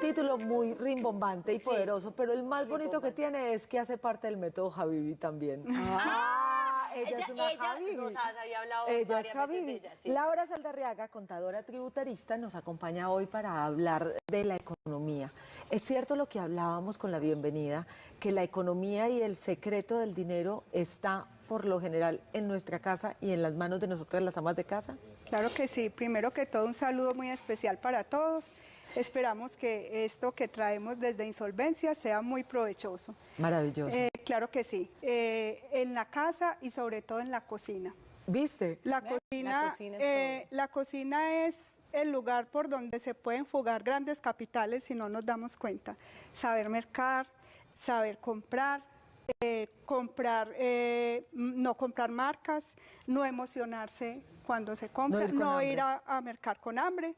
título muy rimbombante y poderoso, pero el más bonito que tiene es que hace parte del método Habibi también. Ella es una Habibi. Rosas había hablado Ella es varias veces Habibi. de ella, sí. Laura Saldarriaga, contadora tributarista, nos acompaña hoy para hablar de la economía. Es cierto lo que hablábamos con la bienvenida, que la economía y el secreto del dinero está por lo general en nuestra casa y en las manos de nosotras las amas de casa. Claro que sí. Primero que todo, un saludo muy especial para todos. Esperamos que esto que traemos desde Insolvencia sea muy provechoso. Maravilloso. Claro que sí. En la casa y sobre todo en la cocina. ¿Viste? La cocina es el lugar por donde se pueden fugar grandes capitales si no nos damos cuenta. Saber mercar, saber comprar, no comprar marcas, no emocionarse cuando se compra, no ir a mercar con hambre.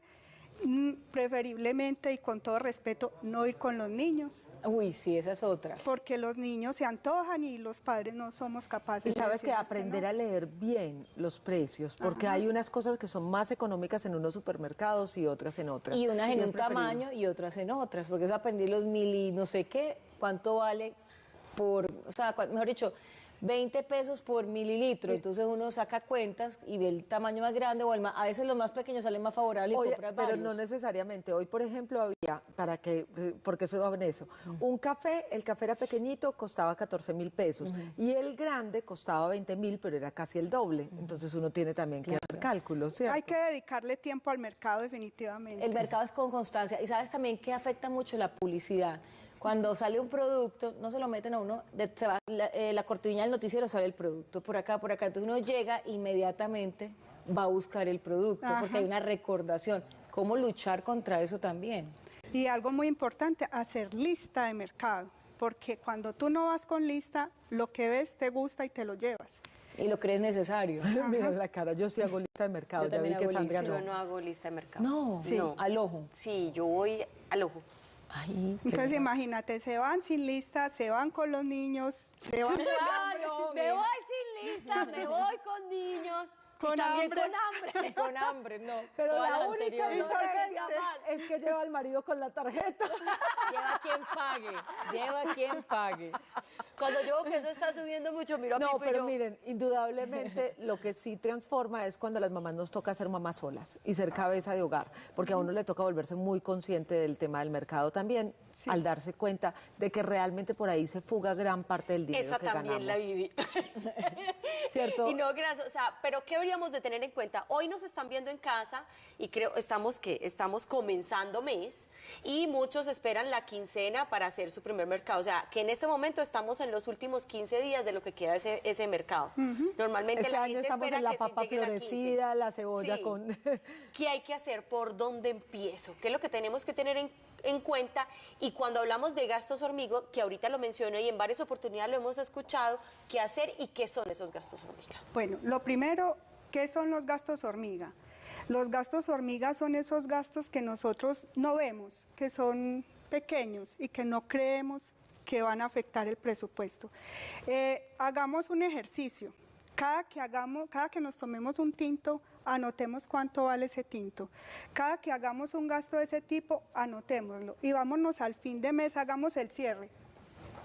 Preferiblemente y con todo respeto, no ir con los niños. Uy, sí, esa es otra. Porque los niños se antojan y los padres no somos capaces Y sabes de que aprender a leer bien los precios, porque hay unas cosas que son más económicas en unos supermercados y otras en otras. Y unas en un tamaño y otras en otras, porque eso aprendí los mili, no sé qué, cuánto vale por, o sea, mejor dicho, 20 pesos por mililitro, entonces uno saca cuentas y ve el tamaño más grande o a veces los más pequeños salen más favorables y compras pero varios. no necesariamente. Hoy, por ejemplo, había, porque se va en eso, un café, el café era pequeñito, costaba 14.000 pesos y el grande costaba 20.000, pero era casi el doble. Entonces uno tiene también que hacer cálculos, ¿cierto? Hay que dedicarle tiempo al mercado definitivamente. El mercado es con constancia y sabes también que afecta mucho la publicidad. Cuando sale un producto, no se lo meten a uno, se va la cortinilla del noticiero, sale el producto, por acá, entonces uno llega inmediatamente, va a buscar el producto, porque hay una recordación. ¿Cómo luchar contra eso también? Y algo muy importante, hacer lista de mercado, porque cuando tú no vas con lista, lo que ves te gusta y te lo llevas. Y lo crees necesario. Mira la cara, yo sí hago lista de mercado, Yo ya vi también que hago Sandra lista. no. Yo no hago lista de mercado. No, Sí. No. al ojo. Sí, yo voy al ojo. Ay, Entonces imagínate, se van sin lista, se van con los niños, se van claro, Me voy sin lista, me voy con niños. con y también hambre. con hambre. y con hambre, no. Pero todas la las única anteriores. diferencia es que lleva al marido con la tarjeta. Lleva quien pague, lleva quien pague. Cuando yo veo que eso está subiendo mucho, miro a No, Pipo y pero yo, miren, indudablemente lo que sí transforma es cuando a las mamás nos toca ser mamás solas y ser cabeza de hogar, porque a uno le toca volverse muy consciente del tema del mercado también, al darse cuenta de que realmente por ahí se fuga gran parte del dinero esa que también ganamos. la viví. ¿Cierto? Y no, gracias. O sea, pero ¿qué deberíamos de tener en cuenta? Hoy nos están viendo en casa y creo estamos comenzando mes y muchos esperan la quincena para hacer su primer mercado. O sea, que en este momento estamos en los últimos 15 días de lo que queda ese mercado. Normalmente Este la año gente estamos espera en la que papa llegue la 15. florecida, la cebolla Sí. con... ¿Qué hay que hacer? ¿Por dónde empiezo? ¿Qué es lo que tenemos que tener en cuenta? Y cuando hablamos de gastos hormiga, que ahorita lo menciono y en varias oportunidades lo hemos escuchado, ¿qué hacer y qué son esos gastos hormiga? Bueno, lo primero, ¿qué son los gastos hormiga? Los gastos hormiga son esos gastos que nosotros no vemos, que son pequeños y que no creemos que van a afectar el presupuesto. Hagamos un ejercicio. Cada que nos tomemos un tinto, anotemos cuánto vale ese tinto. Cada que hagamos un gasto de ese tipo, anotémoslo. Y vámonos al fin de mes, hagamos el cierre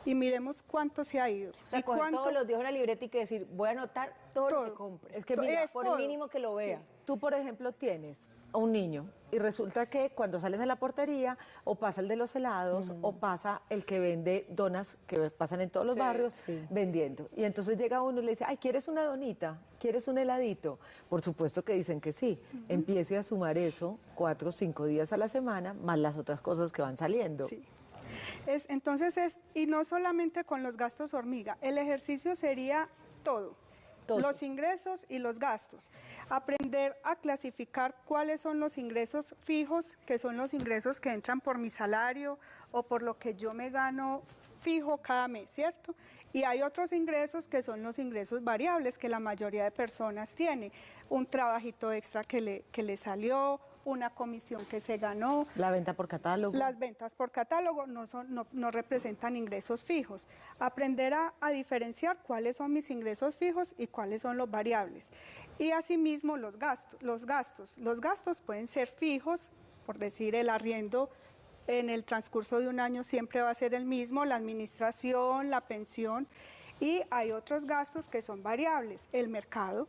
y miremos cuánto se ha ido. O sea, y coger cuánto... todos los días una libreta y que decir, voy a anotar todo lo que compre. Es que mira, Es por todo. mínimo que lo vea. Tú, por ejemplo, tienes a un niño y resulta que cuando sales a la portería o pasa el de los helados o pasa el que vende donas que pasan en todos los barrios vendiendo. Y entonces llega uno y le dice, ay, ¿quieres una donita? ¿Quieres un heladito? Por supuesto que dicen que sí. Empiece a sumar eso 4 o 5 días a la semana, más las otras cosas que van saliendo. Sí. Y no solamente con los gastos hormiga, el ejercicio sería todo. Los ingresos y los gastos. Aprender a clasificar cuáles son los ingresos fijos, que son los ingresos que entran por mi salario o por lo que yo me gano fijo cada mes, ¿cierto? Y hay otros ingresos que son los ingresos variables que la mayoría de personas tiene. Un trabajito extra que le salió, una comisión que se ganó. La venta por catálogo. Las ventas por catálogo no representan ingresos fijos. Aprender a diferenciar cuáles son mis ingresos fijos y cuáles son los variables. Y asimismo los gastos. Los gastos pueden ser fijos, por decir el arriendo en el transcurso de un año siempre va a ser el mismo, la administración, la pensión, y hay otros gastos que son variables, el mercado,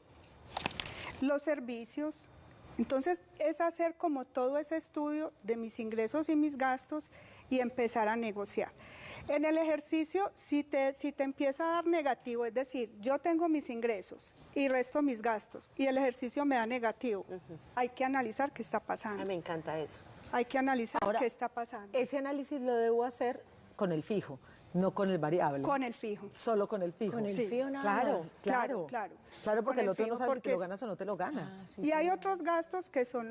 los servicios. Entonces es hacer como todo ese estudio de mis ingresos y mis gastos y empezar a negociar. En el ejercicio, si te empieza a dar negativo, es decir, yo tengo mis ingresos y resto mis gastos y el ejercicio me da negativo, hay que analizar qué está pasando. Me encanta eso. Hay que analizar Ahora, qué está pasando. Ese análisis lo debo hacer con el fijo, no con el variable. Con el fijo. Solo con el fijo. Con el Sí, fijo nada Claro, más. claro. Claro, porque Con el otro fijo, no sabe si te porque lo ganas o no te lo ganas. Y hay otros gastos que son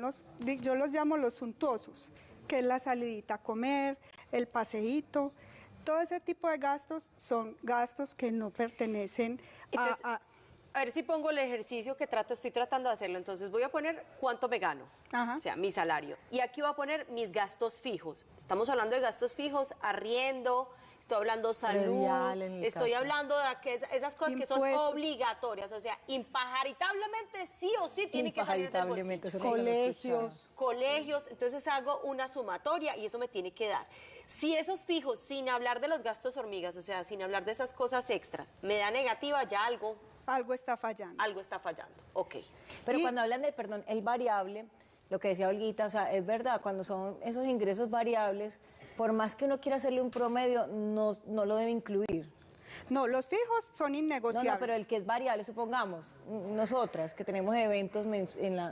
yo los llamo los suntuosos, que es la salidita a comer, el paseíto. Todo ese tipo de gastos son gastos que no pertenecen Entonces, a ver si pongo el ejercicio que estoy tratando de hacerlo. Entonces voy a poner cuánto me gano, Ajá. o sea, mi salario. Y aquí voy a poner mis gastos fijos. Estamos hablando de gastos fijos, arriendo, estoy hablando salud, Predial, en el estoy caso. hablando de esas cosas que son Impuestos. obligatorias, o sea, impajaritablemente sí o sí tiene que salir del bolsillo. Impajaritablemente, eso nunca lo he escuchado. Colegios, entonces hago una sumatoria y eso me tiene que dar. Si esos fijos, sin hablar de los gastos hormigas, o sea, sin hablar de esas cosas extras, me da negativa, ya algo está fallando. está fallando. Ok. Pero cuando hablan de, perdón, el variable, lo que decía Olguita, o sea, es verdad, cuando son esos ingresos variables, por más que uno quiera hacerle un promedio, no lo debe incluir. No, los fijos son innegociables. No, pero el que es variable, supongamos, nosotras que tenemos eventos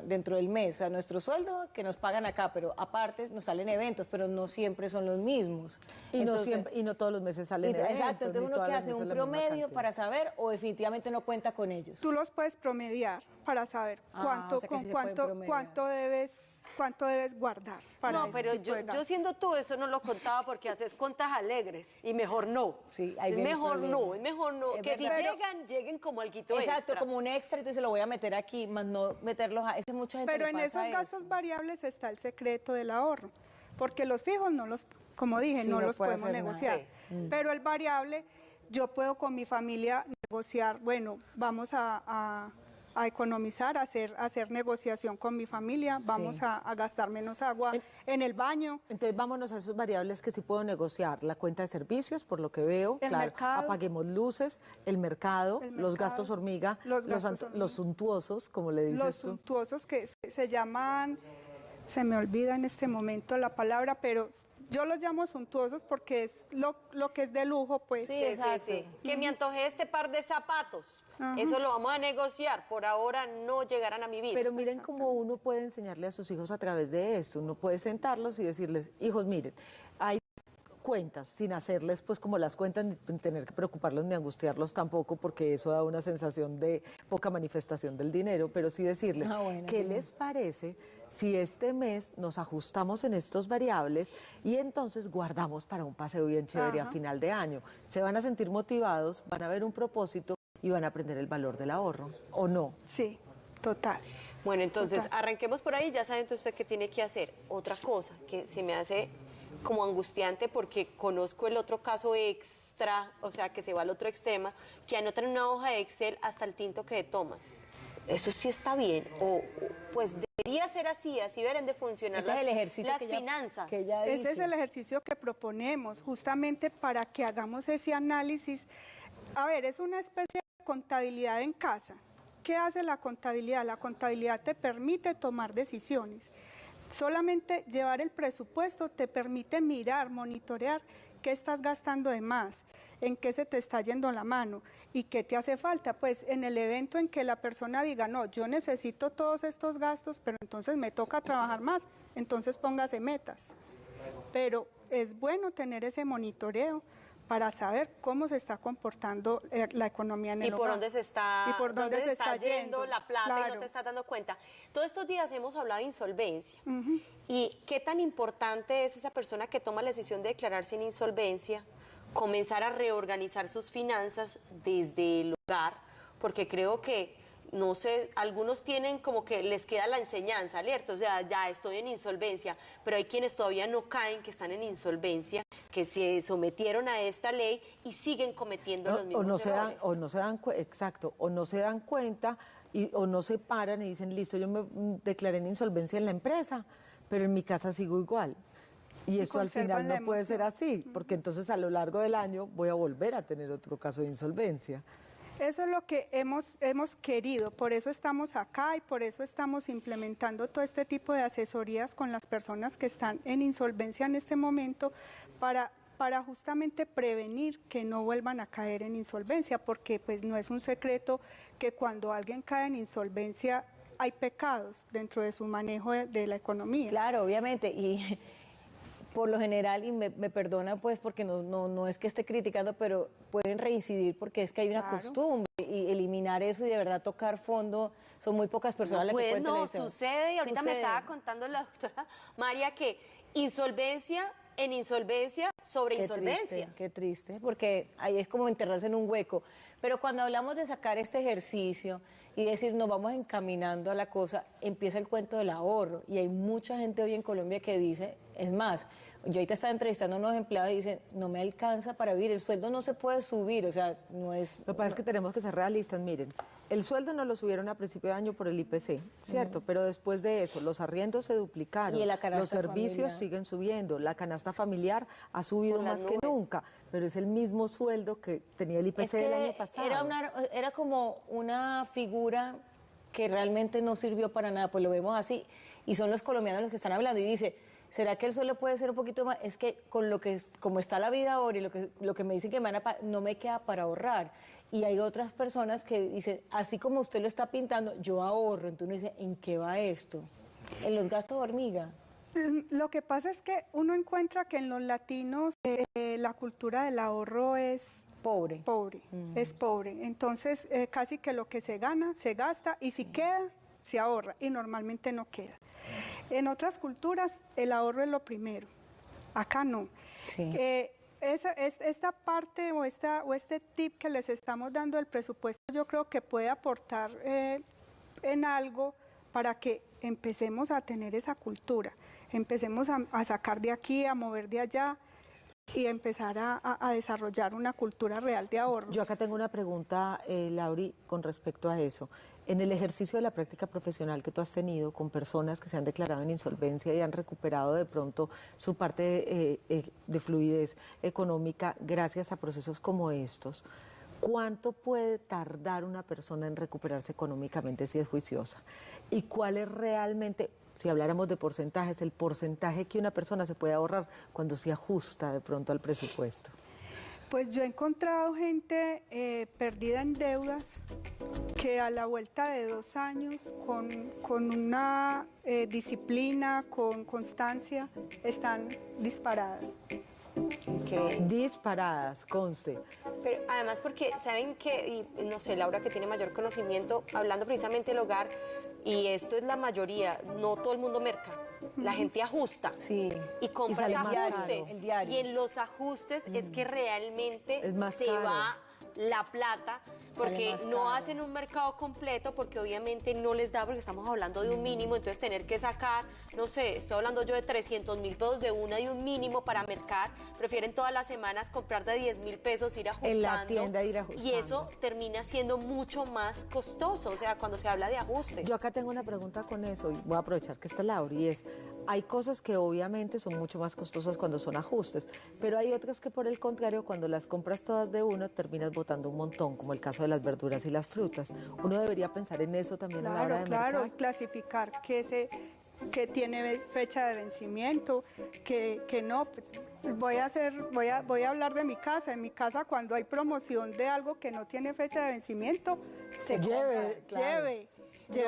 dentro del mes, o sea, nuestro sueldo que nos pagan acá, pero aparte nos salen eventos, pero no siempre son los mismos. Y, Entonces, y no todos los meses salen eventos. exacto, entonces ni uno todas que las hace un veces la misma promedio cantidad. para saber o definitivamente no cuenta con ellos. Tú los puedes promediar para saber O sea que sí se pueden promediar. cuánto debes guardar para No, ese pero tipo de yo gastos. siendo tú eso no lo contaba porque haces cuentas alegres y mejor no. Sí, ahí es viene el mejor problema. no, es mejor no. Es Que si verdad. lleguen como alquito Exacto, extra. como un extra, entonces lo voy a meter aquí, más no meterlos a... Mucha gente Pero le en pasa esos eso. gastos variables está el secreto del ahorro, porque los fijos no los, como dije, Sí, no no los puede podemos hacer nada. negociar. Pero el variable, yo puedo con mi familia negociar, bueno, vamos a economizar, a hacer negociación con mi familia, vamos a gastar menos agua en el baño. Entonces vámonos a esos variables que sí puedo negociar. La cuenta de servicios, por lo que veo, El claro, mercado. apaguemos luces, el mercado, los mercado, gastos hormiga, los gastos hormiga. los suntuosos, como le dices Los tú. suntuosos que se llaman, se me olvida en este momento la palabra, pero yo los llamo suntuosos porque es lo que es de lujo, pues. Sí, exacto. Que me antojé este par de zapatos. Eso lo vamos a negociar. Por ahora no llegarán a mi vida. Pero miren cómo uno puede enseñarle a sus hijos a través de esto. Uno puede sentarlos y decirles, hijos, miren, hay cuentas, sin hacerles pues como las cuentas, ni tener que preocuparlos ni angustiarlos tampoco, porque eso da una sensación de poca manifestación del dinero, pero sí decirles, bueno, ¿qué les parece si este mes nos ajustamos en estos variables y entonces guardamos para un paseo bien chévere a final de año? Se van a sentir motivados, van a ver un propósito y van a aprender el valor del ahorro, ¿o no? Sí, total. Bueno, entonces arranquemos por ahí. Ya saben entonces usted qué tiene que hacer. Otra cosa que se me hace como angustiante porque conozco el otro caso extra, o sea, que se va al otro extremo, que anotan en una hoja de Excel hasta el tinto que toman. Eso sí está bien, o pues debería ser así deben de funcionar Ese es el ejercicio las que ella- finanzas. que ella Ese es dice. el ejercicio que proponemos, justamente para que hagamos ese análisis. A ver, es una especie de contabilidad en casa. ¿Qué hace la contabilidad? La contabilidad te permite tomar decisiones. Solamente llevar el presupuesto te permite mirar, monitorear qué estás gastando de más, en qué se te está yendo la mano y qué te hace falta. Pues en el evento en que la persona diga, no, yo necesito todos estos gastos, pero entonces me toca trabajar más, entonces póngase metas. Pero es bueno tener ese monitoreo para saber cómo se está comportando la economía en el Y por hogar. dónde se está, Y por dónde se está yendo la plata y no Claro. te estás dando cuenta. Todos estos días hemos hablado de insolvencia. Y qué tan importante es esa persona que toma la decisión de declararse en insolvencia, comenzar a reorganizar sus finanzas desde el hogar, porque creo que, no sé, algunos tienen como que les queda la enseñanza, ¿cierto? O sea, ya estoy en insolvencia, pero hay quienes todavía no caen, que están en insolvencia, que se sometieron a esta ley y siguen cometiendo los mismos o no se dan, errores. o no se dan, exacto, o no se dan cuenta o no se paran y dicen, listo, yo me declaré en insolvencia en la empresa, pero en mi casa sigo igual. Y esto al final conservan la no puede ser emoción. así, porque entonces a lo largo del año voy a volver a tener otro caso de insolvencia. Eso es lo que hemos querido, por eso estamos acá y por eso estamos implementando todo este tipo de asesorías con las personas que están en insolvencia en este momento para justamente prevenir que no vuelvan a caer en insolvencia, porque pues no es un secreto que cuando alguien cae en insolvencia hay pecados dentro de su manejo de la economía. Claro, obviamente, y por lo general, y me perdona pues porque no es que esté criticando, pero pueden reincidir porque es que hay una Claro. costumbre y eliminar eso y de verdad tocar fondo, son muy pocas personas las que Pues cuentan no, eso. sucede, y ahorita me Sucede. estaba contando la doctora María que insolvencia en insolvencia sobre insolvencia. Qué triste, porque ahí es como enterrarse en un hueco. Pero cuando hablamos de sacar este ejercicio y decir nos vamos encaminando a la cosa, empieza el cuento del ahorro. Y hay mucha gente hoy en Colombia que dice, es más, yo ahorita estaba entrevistando a unos empleados y dicen, no me alcanza para vivir, el sueldo no se puede subir, o sea, no es... Lo que pasa es que tenemos que ser realistas, miren, el sueldo no lo subieron a principio de año por el IPC, ¿cierto? Pero después de eso, los arriendos se duplicaron, Y la canasta los servicios familiar. siguen subiendo, la canasta familiar ha subido Por las más que nubes. nunca, pero es el mismo sueldo que tenía el IPC Es que del año pasado. era como una figura que realmente no sirvió para nada, pues lo vemos así, y son los colombianos los que están hablando, y dice, ¿será que el sueldo puede ser un poquito más? Es que con como está la vida ahora y lo que me dicen que me van a no me queda para ahorrar. Y hay otras personas que dicen, así como usted lo está pintando, yo ahorro. Entonces uno dice, ¿en qué va esto? En los gastos de hormiga. Lo que pasa es que uno encuentra que en los latinos la cultura del ahorro es Pobre. pobre, es pobre. Entonces, casi que lo que se gana, se gasta y si queda, se ahorra y normalmente no queda. En otras culturas, el ahorro es lo primero. Acá no. Sí. Esta parte o este tip que les estamos dando del presupuesto, yo creo que puede aportar en algo para que empecemos a tener esa cultura, empecemos a sacar de aquí, a mover de allá y empezar a desarrollar una cultura real de ahorro. Yo acá tengo una pregunta, Lauri, con respecto a eso. En el ejercicio de la práctica profesional que tú has tenido con personas que se han declarado en insolvencia y han recuperado de pronto su parte de fluidez económica gracias a procesos como estos, ¿cuánto puede tardar una persona en recuperarse económicamente si es juiciosa? ¿Y cuál es realmente, si habláramos de porcentajes, el porcentaje que una persona se puede ahorrar cuando se ajusta de pronto al presupuesto? Pues yo he encontrado gente perdida en deudas que a la vuelta de 2 años, con una disciplina, con constancia, están disparadas. Disparadas, conste. Pero además porque saben que, y no sé, Laura que tiene mayor conocimiento, hablando precisamente del hogar, y esto es la mayoría, no todo el mundo merca. La gente ajusta Sí. y compra sale más ajustes. caro. El diario. Y en los ajustes es que realmente Es más se caro. va la plata, porque más no caro. hacen un mercado completo, porque obviamente no les da, porque estamos hablando de un mínimo, entonces tener que sacar, no sé, estoy hablando yo de 300.000 pesos de una y un mínimo para mercar, prefieren todas las semanas comprar de 10.000 pesos, ir ajustando. En la tienda ir ajustando. Y eso termina siendo mucho más costoso, o sea, cuando se habla de ajuste. Yo acá tengo una pregunta con eso y voy a aprovechar que está Laura y es, hay cosas que obviamente son mucho más costosas cuando son ajustes, pero hay otras que por el contrario cuando las compras todas de uno terminas botando un montón, como el caso de las verduras y las frutas. Uno debería pensar en eso también a la hora de Claro, mercar. clasificar que tiene fecha de vencimiento, que no, pues voy a hablar de mi casa. En mi casa cuando hay promoción de algo que no tiene fecha de vencimiento, se Lleve, compra, claro. lleve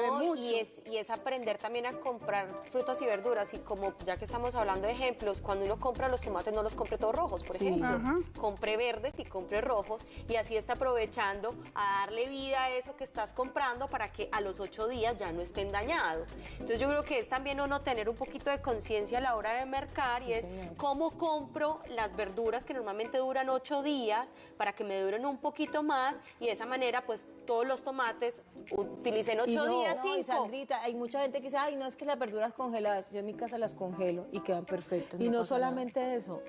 No, mucho. y es aprender también a comprar frutas y verduras. Y como ya que estamos hablando de ejemplos, cuando uno compra los tomates no los compre todos rojos, por ejemplo. Ajá. Compre verdes y compre rojos. Y así está aprovechando a darle vida a eso que estás comprando para que a los 8 días ya no estén dañados. Entonces yo creo que es también uno tener un poquito de conciencia a la hora de mercar y es cómo compro las verduras que normalmente duran 8 días para que me duren un poquito más y de esa manera pues todos los tomates utilicen 8 días, No, y 5. Sandrita, hay mucha gente que dice, ay, no, es que las verduras congeladas, yo en mi casa las congelo y quedan perfectas. Y no pasa nada. solamente eso,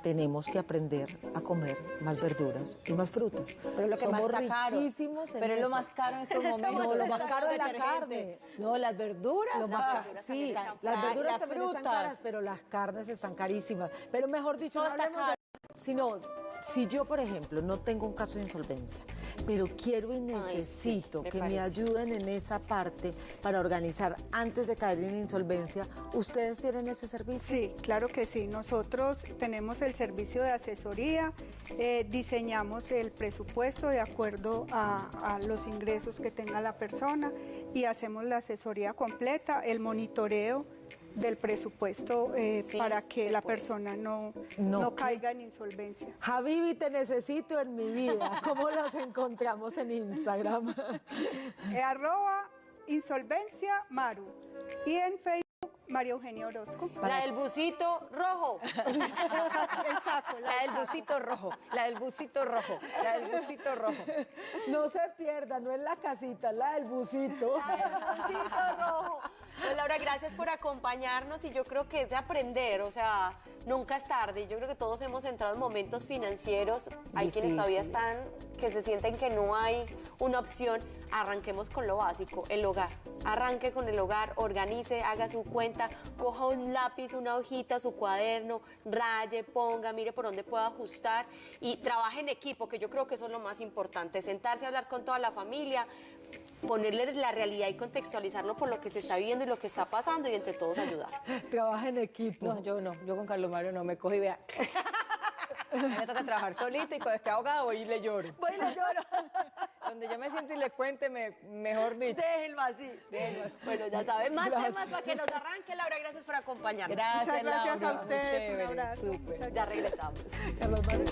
tenemos que aprender a comer más verduras y más frutas. Pero lo que más Somos está caro. riquísimos en Pero es lo eso. más caro en estos momentos. No, lo más Los caro es la detergentes. carne. No, las verduras. Lo más caro. Sí, las verduras las también están frutas. caras, pero las carnes están carísimas. Pero mejor dicho, Todo no está hablemos caro. sino, si yo, por ejemplo, no tengo un caso de insolvencia, pero quiero y necesito me que me parece. ayuden en esa parte para organizar antes de caer en insolvencia, ¿ustedes tienen ese servicio? Sí, claro que sí. Nosotros tenemos el servicio de asesoría, diseñamos el presupuesto de acuerdo a los ingresos que tenga la persona y hacemos la asesoría completa, el monitoreo del presupuesto Sí, para que se la puede. persona no No, caiga en insolvencia. Habibi, te necesito en mi vida. ¿Cómo los encontramos en Instagram? @insolvencia Maru y en Facebook María Eugenia Orozco. La del busito rojo. El saco, La del busito rojo, la del busito rojo, la del busito rojo. No se pierda, no es la casita, es la del busito. Busito rojo. Pues Laura, gracias por acompañarnos y yo creo que es de aprender, o sea, nunca es tarde. Yo creo que todos hemos entrado en momentos financieros, hay quienes todavía están, que se sienten que no hay una opción. Arranquemos con lo básico, el hogar. Arranque con el hogar, organice, haga su cuenta, coja un lápiz, una hojita, su cuaderno, raye, ponga, mire por dónde pueda ajustar y trabaje en equipo, que yo creo que eso es lo más importante, sentarse a hablar con toda la familia, ponerle la realidad y contextualizarlo por lo que se está viviendo y lo que está pasando y entre todos ayudar. Trabaja en equipo. No, yo con Carlos Mario no me cojo y vea. A mí me toca trabajar solita y cuando esté ahogada voy y le lloro. Voy y le lloro. Donde yo me siento y le cuente, mejor dicho. Déjenlo así. Déjenlo así. Bueno, ya saben, más Gracias. temas para que nos arranque. Laura, gracias por acompañarnos. Gracias, Muchas gracias Laura, a ustedes, muy chévere, un abrazo. súper. Ya regresamos. Carlos Mario.